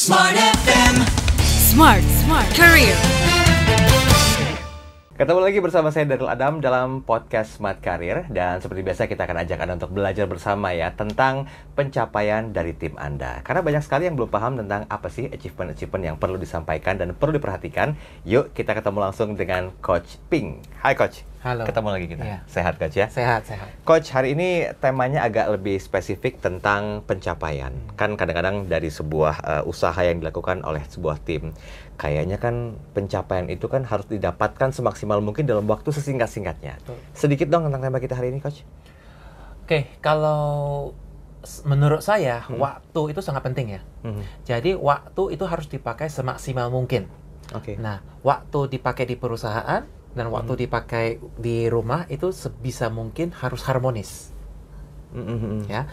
Smart FM. Smart Career. Ketemu lagi bersama saya Daryl Adam dalam podcast Smart Career. Dan seperti biasa kita akan ajak Anda untuk belajar bersama ya tentang pencapaian dari tim Anda. Karena banyak sekali yang belum paham tentang apa sih achievement-achievement yang perlu disampaikan dan perlu diperhatikan. Yuk kita ketemu langsung dengan Coach Ping. Hai Coach. Halo. Ketemu lagi kita. Iya. Sehat Coach ya? Sehat. Coach, hari ini temanya agak lebih spesifik tentang pencapaian. Kan kadang-kadang dari sebuah usaha yang dilakukan oleh sebuah tim, kayaknya kan pencapaian itu kan harus didapatkan semaksimal mungkin dalam waktu sesingkat-singkatnya. Sedikit dong tentang tema kita hari ini, Coach. Oke, kalau menurut saya waktu itu sangat penting ya. Jadi waktu itu harus dipakai semaksimal mungkin. Oke. Nah, waktu dipakai di perusahaan dan waktu dipakai di rumah itu sebisa mungkin harus harmonis. Ya,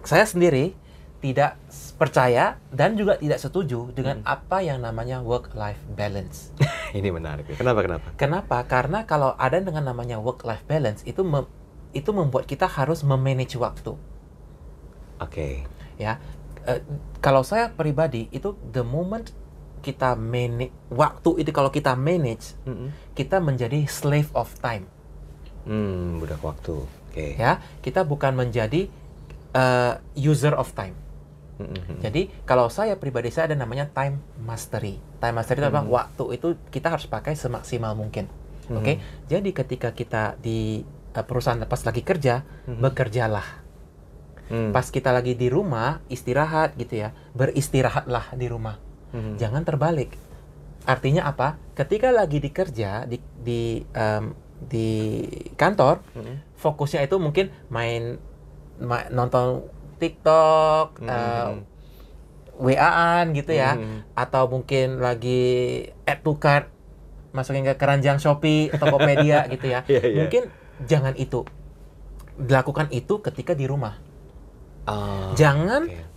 saya sendiri tidak percaya dan juga tidak setuju dengan apa yang namanya work-life balance. Ini menarik. Kenapa? Kenapa? Karena kalau ada dengan namanya work-life balance itu membuat kita harus memanage waktu. Oke. Ya, kalau saya pribadi itu the moment kita manage waktu itu, kalau kita manage, kita menjadi slave of time. Budak waktu. Oke. Ya, kita bukan menjadi user of time. Jadi kalau saya pribadi, saya ada namanya time mastery. Time mastery itu apa? Waktu itu kita harus pakai semaksimal mungkin. Oke? Jadi ketika kita di perusahaan pas lagi kerja, bekerjalah. Pas kita lagi di rumah, istirahat gitu ya. Beristirahatlah di rumah. Jangan terbalik. Artinya apa? Ketika lagi dikerja di kantor, fokusnya itu mungkin nonton TikTok, WA-an gitu ya, atau mungkin lagi add to cart, masukin ke keranjang Shopee, Tokopedia gitu ya. Mungkin jangan itu. Lakukan itu ketika di rumah. Jangan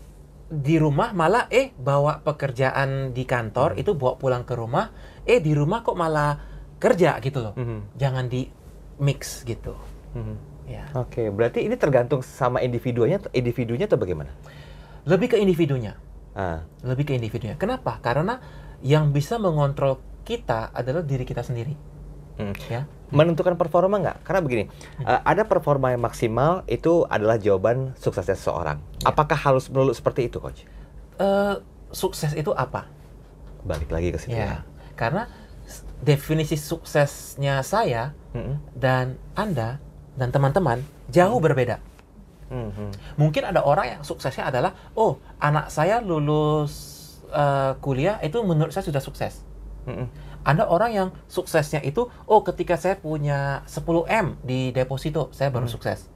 di rumah malah bawa pekerjaan di kantor itu bawa pulang ke rumah, di rumah kok malah kerja gitu loh. Jangan di mix gitu. Ya. Oke, berarti ini tergantung sama individunya atau bagaimana? Lebih ke individunya. Ah. Lebih ke individunya. Kenapa? Karena yang bisa mengontrol kita adalah diri kita sendiri. Ya. Menentukan performa nggak? Karena begini, ada performa yang maksimal itu adalah jawaban suksesnya seseorang. Ya. Apakah harus melulu seperti itu, Coach? Sukses itu apa? Balik lagi ke situ ya. Karena definisi suksesnya saya dan Anda dan teman-teman jauh berbeda. Mungkin ada orang yang suksesnya adalah, anak saya lulus kuliah itu menurut saya sudah sukses. Ada orang yang suksesnya itu, ketika saya punya 10M di deposito, saya baru sukses.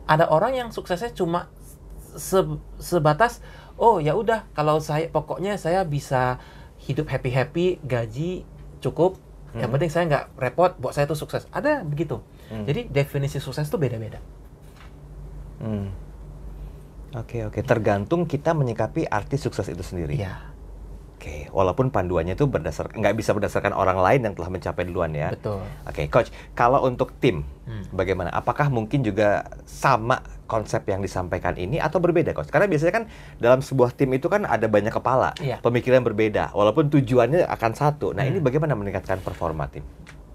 Ada orang yang suksesnya cuma sebatas, ya udah, kalau pokoknya saya bisa hidup happy-happy, gaji cukup, yang penting saya nggak repot, buat saya itu sukses. Ada begitu. Jadi definisi sukses itu beda-beda. Oke. Tergantung kita menyikapi arti sukses itu sendiri. Iya. Oke, walaupun panduannya itu nggak bisa berdasarkan orang lain yang telah mencapai duluan ya. Betul. Oke, Coach, kalau untuk tim, bagaimana? Apakah mungkin juga sama konsep yang disampaikan ini atau berbeda, Coach? Karena biasanya kan dalam sebuah tim itu kan ada banyak kepala, pemikiran berbeda, walaupun tujuannya akan satu. Nah, ini bagaimana meningkatkan performa tim?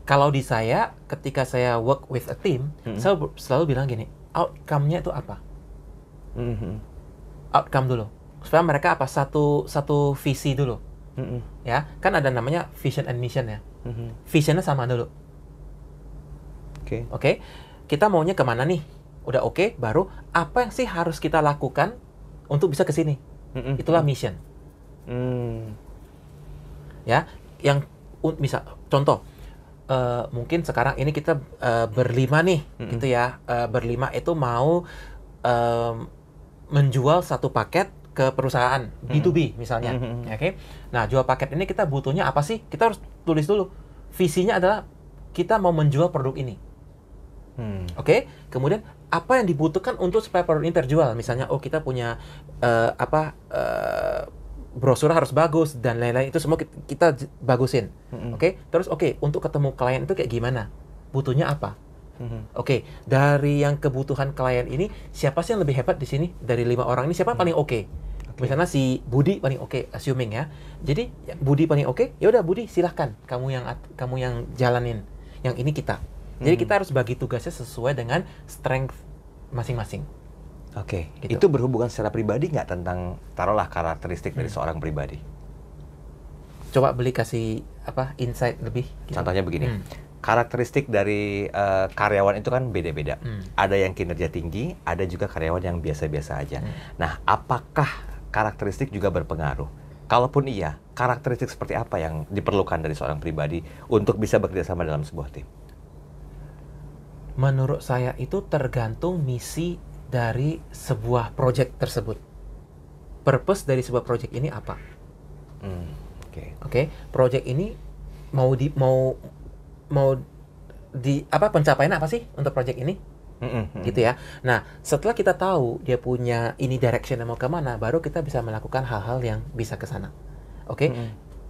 Kalau di saya, ketika saya work with a team, saya selalu bilang gini, outcome-nya itu apa? Outcome dulu. Supaya mereka apa? Satu visi dulu. Ya, kan ada namanya vision and mission ya. Visionnya sama dulu. Oke. Kita maunya kemana nih? Udah oke, baru apa yang sih harus kita lakukan untuk bisa ke sini? Itulah mission. Ya, yang misal contoh, mungkin sekarang ini kita berlima nih, gitu ya. Berlima itu mau menjual satu paket ke perusahaan B2B misalnya. Oke. Nah, jual paket ini kita butuhnya apa sih? Kita harus tulis dulu. Visinya adalah kita mau menjual produk ini. Oke. Kemudian apa yang dibutuhkan untuk supaya produk ini terjual? Misalnya, kita punya brosur harus bagus dan lain-lain, itu semua kita bagusin. Oke. Terus untuk ketemu klien itu kayak gimana? Butuhnya apa? Oke, dari yang kebutuhan klien ini, siapa sih yang lebih hebat di sini? Dari 5 orang ini, siapa paling oke? Misalnya si Budi paling oke, assuming ya. Jadi Budi paling oke, ya udah Budi silahkan kamu yang jalanin. Yang ini kita. Jadi kita harus bagi tugasnya sesuai dengan strength masing-masing. Oke. Gitu. Itu berhubungan secara pribadi nggak tentang taruhlah karakteristik dari seorang pribadi? Coba beli kasih insight lebih. Gitu. Contohnya begini. Karakteristik dari karyawan itu kan beda-beda. Ada yang kinerja tinggi, ada juga karyawan yang biasa-biasa aja. Nah, apakah karakteristik juga berpengaruh? Kalaupun iya, karakteristik seperti apa yang diperlukan dari seorang pribadi untuk bisa bekerja sama dalam sebuah tim? Menurut saya itu tergantung misi dari sebuah project tersebut. Purpose dari sebuah project ini apa? Oke, project ini mau pencapaian apa sih untuk project ini? Gitu ya. Nah, setelah kita tahu dia punya ini direction mau kemana, baru kita bisa melakukan hal-hal yang bisa ke sana. Oke?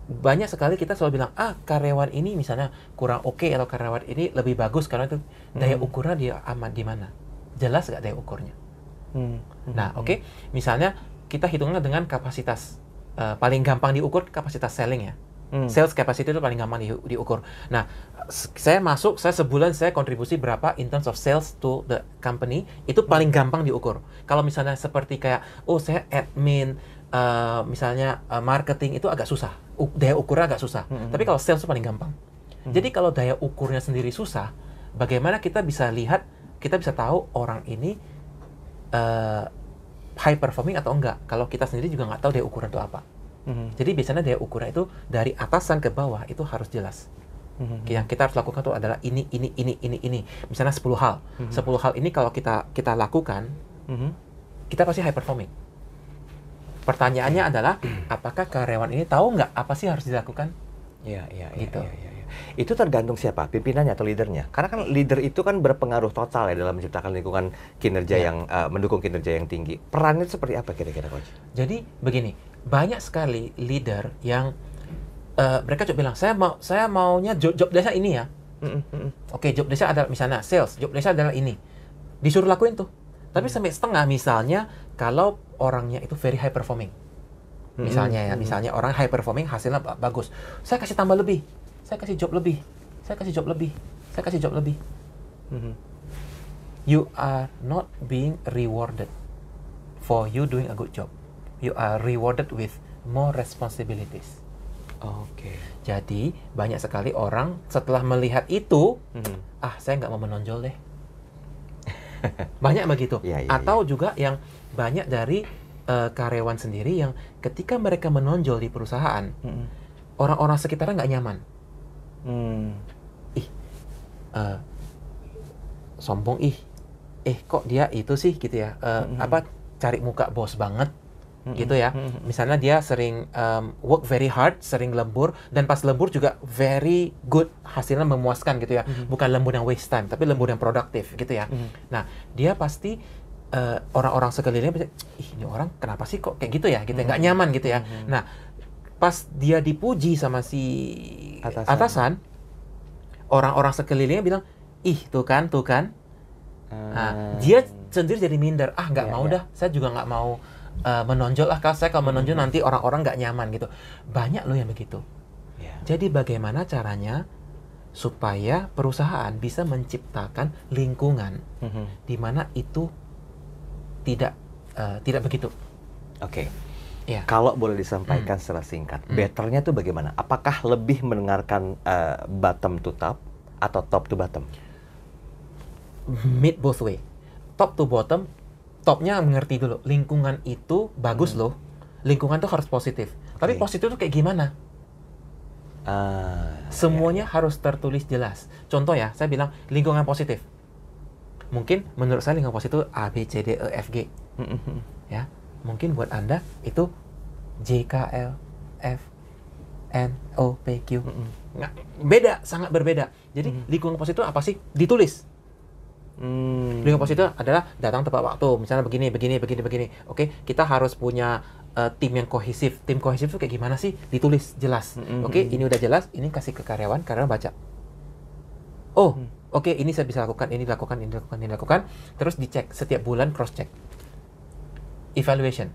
Banyak sekali kita selalu bilang, karyawan ini misalnya kurang oke atau karyawan ini lebih bagus karena itu daya ukurnya dia aman di mana? Jelas nggak daya ukurnya? Nah, oke. Misalnya kita hitungnya dengan kapasitas. Paling gampang diukur kapasitas selling ya. Sales capacity itu paling gampang diukur. Nah, saya sebulan saya kontribusi berapa in terms of sales to the company, itu paling gampang diukur. Kalau misalnya seperti kayak, saya admin, misalnya marketing itu agak susah. Daya ukurnya agak susah. Tapi kalau sales itu paling gampang. Jadi kalau daya ukurnya sendiri susah, bagaimana kita bisa lihat, kita bisa tahu orang ini high performing atau enggak. Kalau kita sendiri juga nggak tahu daya ukuran itu apa. Jadi biasanya daya ukuran itu dari atasan ke bawah itu harus jelas. Yang kita harus lakukan itu adalah ini. Misalnya 10 hal. 10 hal ini kalau kita lakukan, kita pasti high performing. Pertanyaannya adalah, apakah karyawan ini tahu nggak apa sih harus dilakukan? Iya. Gitu. Itu tergantung siapa, pimpinannya atau leadernya. Karena kan leader itu kan berpengaruh total ya dalam menciptakan lingkungan kinerja yang mendukung kinerja yang tinggi. Perannya seperti apa kira-kira, Coach? Jadi begini, banyak sekali leader yang mereka coba bilang, saya maunya job desk ini ya. Oke, job desk adalah misalnya sales, job desk adalah ini. Disuruh lakuin tuh. Tapi sampai setengah misalnya kalau orangnya itu very high performing. Misalnya orang high performing hasilnya bagus. Saya kasih tambah lebih. Saya kasih job lebih. You are not being rewarded for you doing a good job. You are rewarded with more responsibilities. Oke. Jadi banyak sekali orang setelah melihat itu, saya nggak mau menonjol deh. Banyak begitu. Atau juga yang banyak dari karyawan sendiri yang ketika mereka menonjol di perusahaan, orang-orang sekitarnya nggak nyaman. Sombong kok dia itu sih gitu ya. Cari muka bos banget. Gitu ya. Misalnya dia sering work very hard, sering lembur, dan pas lembur juga very good, hasilnya memuaskan gitu ya. Bukan lembur yang waste time, tapi lembur yang produktif gitu ya. Nah, dia pasti orang-orang sekelilingnya, ini orang kenapa sih kok kayak gitu ya, gitu nggak nyaman gitu ya. Nah, pas dia dipuji sama si atasan, orang-orang sekelilingnya bilang, tuh kan. Nah, dia sendiri jadi minder, nggak mau dah, saya juga nggak mau menonjol kalau menonjol nanti orang-orang nggak nyaman gitu. Banyak loh yang begitu. Jadi bagaimana caranya supaya perusahaan bisa menciptakan lingkungan di mana itu tidak begitu. Oke. Kalau boleh disampaikan secara singkat, betternya tuh bagaimana? Apakah lebih mendengarkan bottom to top atau top to bottom? Mid both way. Top to bottom. Topnya mengerti dulu, lingkungan itu bagus loh. Lingkungan tuh harus positif. Tapi positif tuh kayak gimana? Semuanya harus tertulis jelas. Contoh ya, saya bilang lingkungan positif. Mungkin menurut saya lingkungan positif itu A, B, C, D, E, F, G. Ya, mungkin buat Anda itu J, K, L, F, N, O, P, Q. Nggak, beda, sangat berbeda. Jadi lingkungan positif apa sih? Ditulis. Lingkungan positif adalah datang tepat waktu. Misalnya begini. Oke, kita harus punya tim yang kohesif. Tim kohesif itu kayak gimana sih? Ditulis jelas. Oke, ini udah jelas. Ini kasih ke karyawan baca. Oke, ini saya bisa lakukan. Ini lakukan. Terus dicek setiap bulan, cross check, evaluation.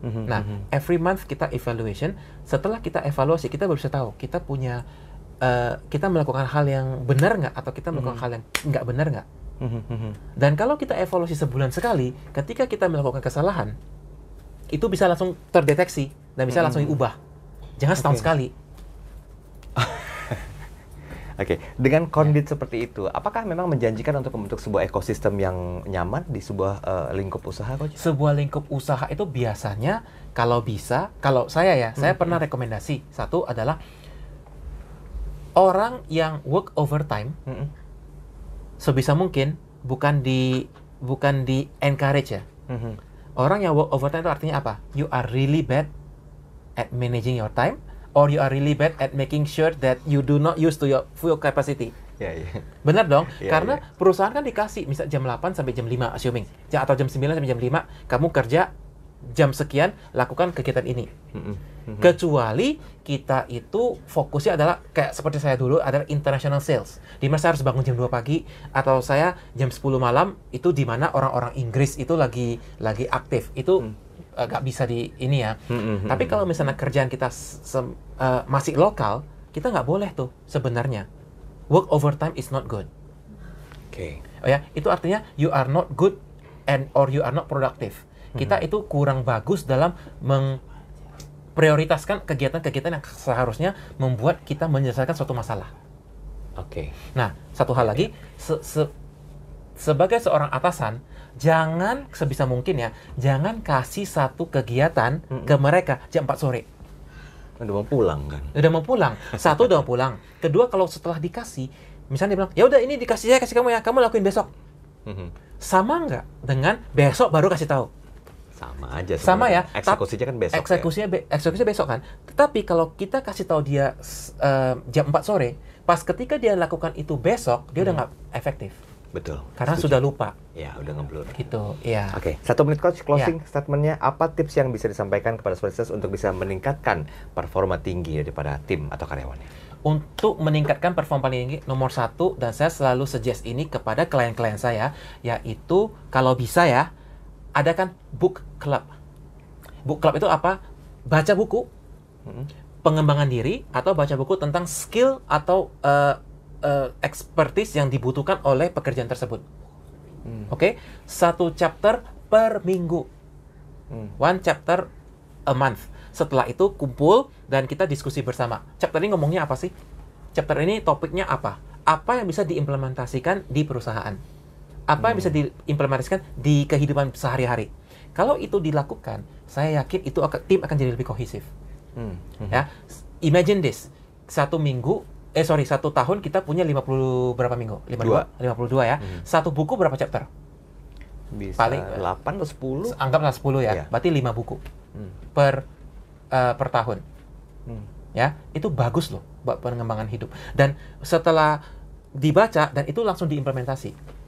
Nah, every month kita evaluation. Setelah kita evaluasi, kita baru bisa tahu kita punya kita melakukan hal yang benar nggak atau kita melakukan hal yang nggak benar nggak. Dan kalau kita evaluasi sebulan sekali, ketika kita melakukan kesalahan, itu bisa langsung terdeteksi dan bisa langsung diubah. Jangan setahun sekali. Oke, dengan kondit seperti itu, apakah memang menjanjikan untuk membentuk sebuah ekosistem yang nyaman di sebuah lingkup usaha, Coach? Sebuah lingkup usaha itu biasanya kalau bisa, kalau saya ya, saya pernah rekomendasi. Satu adalah orang yang work overtime, sebisa mungkin bukan di encourage ya. Orang yang work overtime itu artinya apa? You are really bad at managing your time, or you are really bad at making sure that you do not use to your full capacity. Benar dong? Karena perusahaan kan dikasih, misal jam 8 sampai jam 5, assuming. Atau jam 9 sampai jam 5, kamu kerja jam sekian, lakukan kegiatan ini. Kecuali kita itu fokusnya adalah, kayak seperti saya dulu, adalah international sales. Di mana saya harus bangun jam 2 pagi, atau saya jam 10 malam, itu di mana orang-orang Inggris itu lagi aktif. Itu nggak bisa di ini ya. Tapi kalau misalnya kerjaan kita masih lokal, kita nggak boleh tuh sebenarnya. Work overtime is not good. Oh ya, itu artinya you are not good or you are not productive. Kita itu kurang bagus dalam memprioritaskan kegiatan-kegiatan yang seharusnya membuat kita menyelesaikan suatu masalah. Nah, satu hal lagi, sebagai seorang atasan, jangan sebisa mungkin ya, jangan kasih satu kegiatan ke mereka jam 4 sore. Udah mau pulang kan? Udah mau pulang. Satu, udah mau pulang. Kedua, kalau setelah dikasih, misalnya dia bilang, ya udah ini dikasih, saya kasih kamu ya, kamu lakuin besok. Sama nggak dengan besok baru kasih tahu? Sama aja. Sama ya. Eksekusinya kan besok. Eksekusinya besok kan. Tetapi kalau kita kasih tahu dia jam 4 sore, pas ketika dia lakukan itu besok, dia udah nggak efektif. Betul. Karena sudah lupa. Ya, udah ngeblur. Gitu, ya. Oke, 1 menit Coach, closing statementnya, apa tips yang bisa disampaikan kepada Smart untuk bisa meningkatkan performa tinggi daripada tim atau karyawannya? Untuk meningkatkan performa tinggi, nomor 1, dan saya selalu suggest ini kepada klien-klien saya, yaitu kalau bisa ya, adakan book club. Book club itu apa? Baca buku, pengembangan diri, atau baca buku tentang skill atau expertise yang dibutuhkan oleh pekerjaan tersebut. Oke? 1 chapter per minggu. 1 chapter a month. Setelah itu kumpul dan kita diskusi bersama. Chapter ini ngomongnya apa sih? Chapter ini topiknya apa? Apa yang bisa diimplementasikan di perusahaan? Apa yang bisa diimplementasikan di kehidupan sehari-hari? Kalau itu dilakukan, saya yakin itu tim akan jadi lebih kohesif. Ya, imagine this. 1 tahun kita punya 50 berapa minggu? 52 ya. 1 buku berapa chapter? Bisa paling 8 atau 10? Anggaplah 10 ya. Berarti 5 buku per tahun. Ya, itu bagus loh buat pengembangan hidup. Dan setelah dibaca dan itu langsung diimplementasi.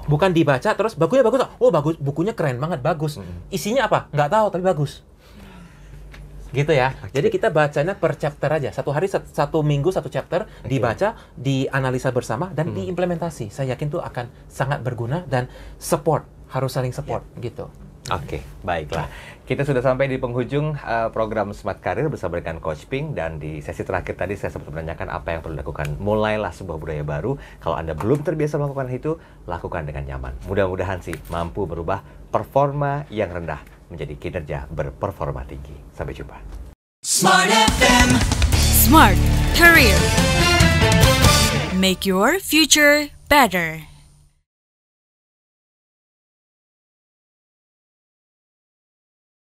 Bukan dibaca terus bagunya bagus. Oh, bagus, bukunya keren banget, bagus. Isinya apa? Nggak tahu tapi bagus. Gitu ya. Jadi kita bacanya per chapter aja. 1 hari 1 minggu 1 chapter dibaca, dianalisa bersama dan diimplementasi. Saya yakin itu akan sangat berguna dan support, harus saling support gitu. Oke, baiklah. Kita sudah sampai di penghujung program Smart Career bersama dengan Coach Ping, dan di sesi terakhir tadi saya sempat menanyakan apa yang perlu dilakukan. Mulailah sebuah budaya baru. Kalau Anda belum terbiasa melakukan itu, lakukan dengan nyaman. Mudah-mudahan sih mampu merubah performa yang rendah menjadi kinerja berperforma tinggi. Sampai jumpa. Smart FM. Smart Career. Make your future better.